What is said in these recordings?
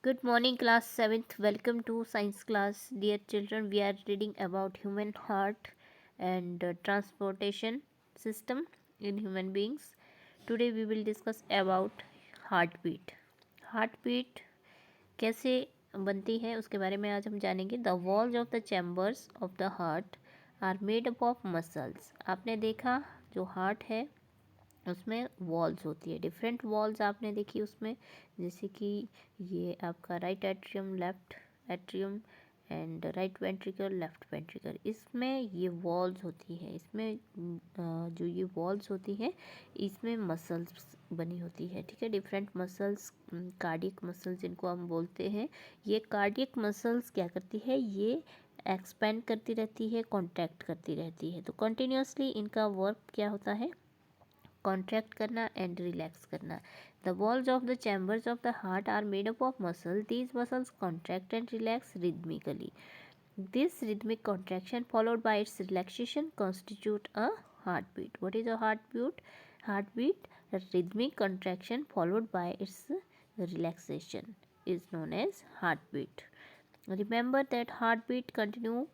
Good morning, class 7th. Welcome to science class. Dear children, we are reading about human heart and transportation system in human beings. Today we will discuss about heartbeat. Heartbeat कैसे बनती है उसके बारे में आज हम जानेंगे. The walls of the chambers of the heart are made up of muscles. आपने देखा जो हार्ट है उसमें वॉल्स होती है, डिफरेंट वॉल्स आपने देखी उसमें, जैसे कि ये आपका right atrium, left atrium and right ventricle, left ventricle, इसमें ये वॉल्स होती है. इसमें जो ये वॉल्स होती है इसमें मसल्स बनी होती है. ठीक है, डिफरेंट मसल्स, कार्डियक मसल्स जिनको हम बोलते हैं. ये कार्डियक मसल्स क्या करती है, ये एक्सपेंड करती रहती है, कॉन्ट्रैक्ट करती रहती है. तो कंटिन्यूसली इनका वर्क क्या होता है, कॉन्ट्रैक्ट करना एंड रिलैक्स करना. The walls of the chambers of the heart are made up of muscle. These muscles contract and relax rhythmically. This rhythmic contraction followed by its relaxation constitute a heartbeat. What is a heartbeat? Heartbeat, a rhythmic contraction followed by its relaxation is known as heartbeat. Remember that heartbeat continue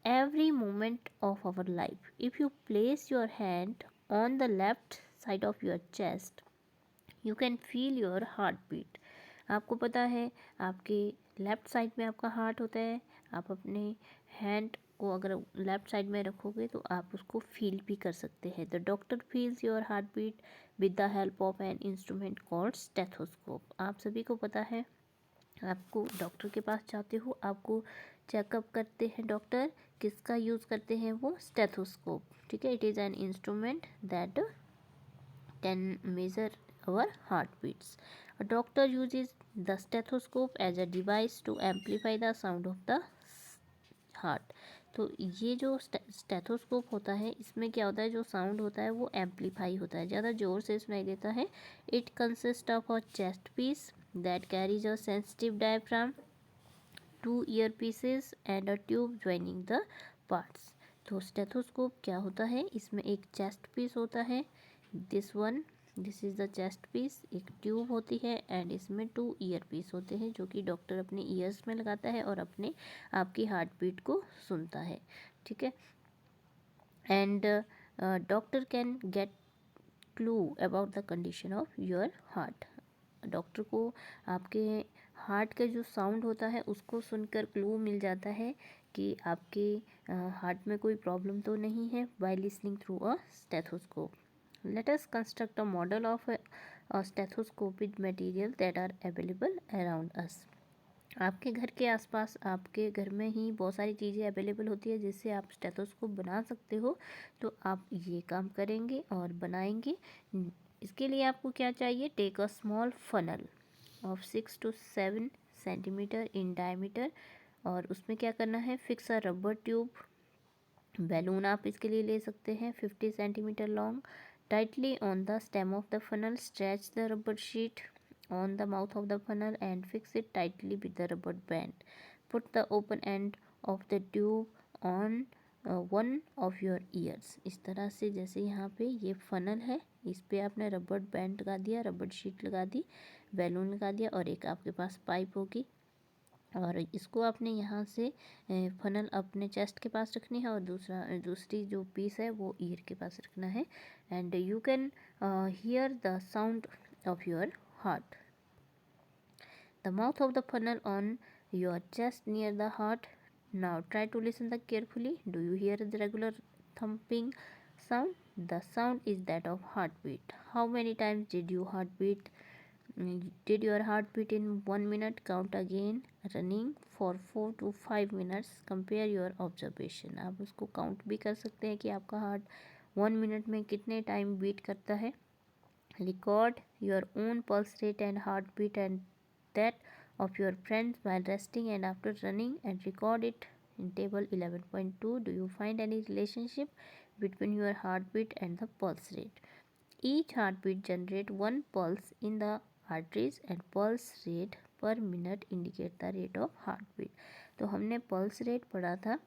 every moment of our life. If you place your hand on the left side of your chest, you can feel your heartbeat. आपको पता है आपके left side में आपका heart होता है. आप अपने हैंड को अगर लेफ्ट साइड में रखोगे तो आप उसको फील भी कर सकते हैं. The doctor feels your heart beat with the help of an instrument called stethoscope. आप सभी को पता है, आपको डॉक्टर के पास जाते हो, आपको चेकअप करते हैं डॉक्टर, किसका यूज़ करते हैं, वो स्टेथोस्कोप. ठीक है, it is an instrument that can measure our heartbeats. A doctor uses the stethoscope as a device to amplify the sound of the heart. तो ये जो स्टेथोस्कोप होता है इसमें क्या होता है, जो साउंड होता है वो एम्पलीफाई होता है, ज़्यादा ज़ोर से सुनाई देता है. It consist of a chest piece that carries a sensitive diaphragm, two ear pieces and a tube joining the parts. तो स्टेथोस्कोप क्या होता है, इसमें एक चेस्ट पीस होता है, this is the chest piece, एक ट्यूब होती है एंड इसमें 2 ईयर पीस होते हैं जो कि डॉक्टर अपने ईयर्स में लगाता है और अपने आपकी हार्ट बीट को सुनता है. ठीक है, and doctor can get clue about the condition of your heart. Doctor को आपके हार्ट का जो साउंड होता है उसको सुनकर क्लू मिल जाता है कि आपके हार्ट में कोई प्रॉब्लम तो नहीं है, by listening through a stethoscope. Let us construct a model of a stethoscope with material that are available around us. आपके घर के आसपास, आपके घर में ही बहुत सारी चीज़ें अवेलेबल होती है जिससे आप स्टेथोस्कोप बना सकते हो. तो आप ये काम करेंगे और बनाएंगे. इसके लिए आपको क्या चाहिए, take a small funnel of 6 to 7 centimetre in diameter. और उसमें क्या करना है, fix a rubber tube. Balloon आप इसके लिए ले सकते हैं 50 centimetre long. Tightly on the stem of the funnel, stretch the rubber sheet on the mouth of the funnel and fix it tightly with the rubber band. Put the open end of the tube on one of your ears. इस तरह से, जैसे यहाँ पे ये funnel है, इस पे आपने रबर बैंड लगा दिया, रबर शीट लगा दी, बैलून लगा दिया और एक आपके पास पाइप होगी और इसको आपने यहाँ से फनल अपने चेस्ट के पास रखनी है और दूसरी जो पीस है वो ईयर के पास रखना है. And you can hear the sound of your heart. The mouth of the funnel on your chest near the heart. Now try to listen the carefully. Do you hear the regular thumping sound? The sound is that of heartbeat. How many times did your heartbeat? Did your heart beat in 1 minute? Count again. Running for 4 to 5 minutes. Compare your observation. आप उसको count भी कर सकते हैं कि आपका heart 1 minute में कितने टाइम बीट करता है. Record your own pulse rate and heartbeat and that of your friends while resting and after running, and record it in table 11.2. Do you find any relationship between your heartbeat and the pulse rate? Each heartbeat generate one pulse in the arteries and pulse rate per minute indicate the rate of heartbeat. तो हमने pulse rate पढ़ा था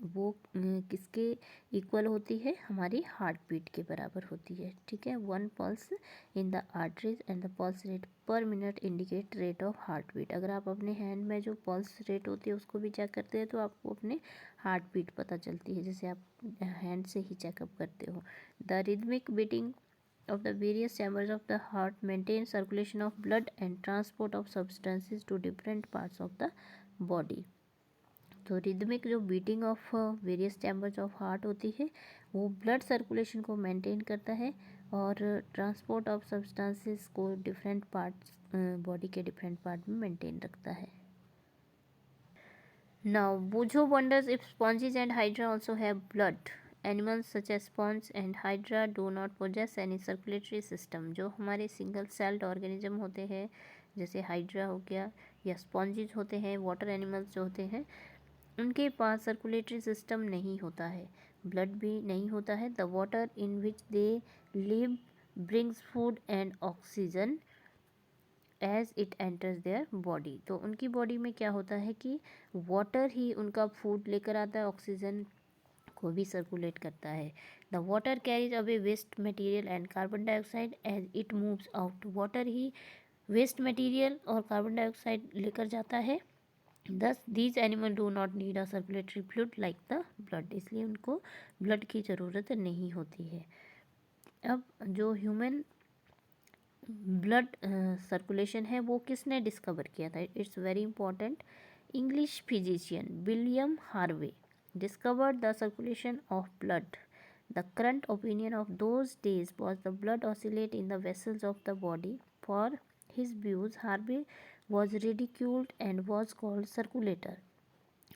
वो किसके equal होती है, हमारी heart beat के बराबर होती है। ठीक है, 1 pulse in the arteries and the pulse rate per minute indicate rate of heart beat. अगर आप अपने हैंड में जो पल्स रेट होती है उसको भी चेक करते हैं तो आपको अपने हार्ट बीट पता चलती है, जैसे आप हैंड से ही चेकअप करते हो। The rhythmic beating of the various chambers of the heart maintain circulation of blood and transport of substances to different parts of the body। तो रिदमिक जो beating of various chambers of heart होती है वो blood circulation को maintain करता है और transport of substances को डिफरेंट पार्ट्स बॉडी के डिफरेंट पार्ट में मेंटेन रखता है। Now Boojho wonders if sponges and hydra also have blood. Animals such as sponge and hydra do not possess any circulatory system. जो हमारे सिंगल सेल्ड ऑर्गेनिज्म होते हैं जैसे हाइड्रा हो गया या स्पॉन्जेस होते हैं, वाटर एनिमल्स जो होते हैं, उनके पास सर्कुलेटरी सिस्टम नहीं होता है, ब्लड भी नहीं होता है। The water in which they live brings food and oxygen as it enters their body. तो उनकी बॉडी में क्या होता है कि वाटर ही उनका फूड लेकर आता है, ऑक्सीजन को भी सर्कुलेट करता है। The water carries away waste material and carbon dioxide as it moves out. Water ही वेस्ट मटेरियल और कार्बन डाइऑक्साइड लेकर जाता है। Thus these animal do not need a circulatory fluid like the blood. इसलिए उनको blood की ज़रूरत नहीं होती है। अब जो ह्यूमन ब्लड सर्कुलेशन है वो किसने डिस्कवर किया था, it's very important. English physician William Harvey discovered the circulation of blood. The current opinion of those days was the blood oscillate in the vessels of the body. For his views, Harvey was ridiculed and was called circulator.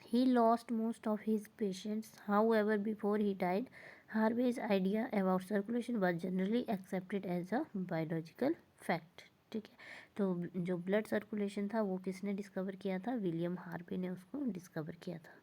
He lost most of his patients. However, before he died, Harvey's idea about circulation was generally accepted as a biological fact। ठीक है, तो जो blood circulation था वो किसने discover किया था, William Harvey ने उसको डिस्कवर किया था।